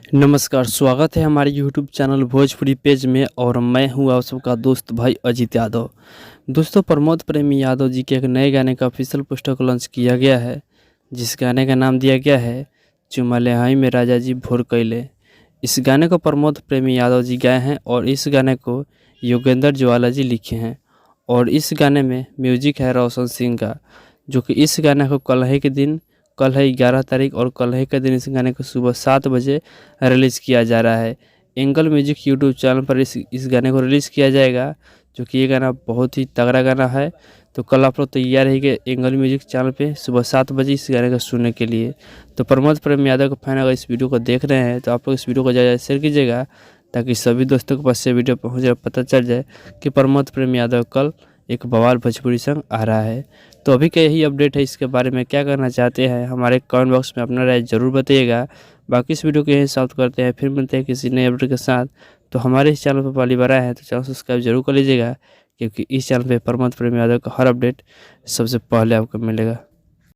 नमस्कार, स्वागत है हमारे यूट्यूब चैनल भोजपुरी पेज में और मैं हूं आप सबका दोस्त भाई अजीत यादव। दोस्तों, प्रमोद प्रेमी यादव जी के एक नए गाने का ऑफिशियल पोस्टर को लॉन्च किया गया है, जिस गाने का नाम दिया गया है चुमा ले हाई में राजा जी भोर कैले। इस गाने को प्रमोद प्रेमी यादव जी गाए हैं और इस गाने को योगेंद्र ज्वाला जी लिखे हैं और इस गाने में म्यूजिक है रोशन सिंह का, जो कि इस गाने को कल है 11 तारीख और कल है के दिन इस गाने को सुबह 7 बजे रिलीज़ किया जा रहा है। एंगल म्यूजिक यूट्यूब चैनल पर इस गाने को रिलीज़ किया जाएगा, जो कि ये गाना बहुत ही तगड़ा गाना है। तो कल आप लोग तैयार रहिए एंगल म्यूजिक चैनल पे सुबह 7 बजे इस गाने को सुनने के लिए। तो प्रमोद प्रेम यादव के फैन अगर इस वीडियो को देख रहे हैं तो आप लोग इस वीडियो को ज़्यादा शेयर कीजिएगा, ताकि सभी दोस्तों के पास से वीडियो पहुँच जाए, पता चल जाए कि प्रमोद प्रेम यादव कल एक बवाल भोजपुरी सॉन्ग आ रहा है। तो अभी का यही अपडेट है। इसके बारे में क्या करना चाहते हैं हमारे कमेंट बॉक्स में अपना राय ज़रूर बताइएगा। बाकी इस वीडियो को यहीं समाप्त करते हैं, फिर मिलते हैं किसी नए अपडेट के साथ। तो हमारे इस चैनल पर पहली बार आए हैं तो चैनल सब्सक्राइब जरूर कर लीजिएगा, क्योंकि इस चैनल पर प्रमोद प्रेम यादव का हर अपडेट सबसे पहले आपको मिलेगा।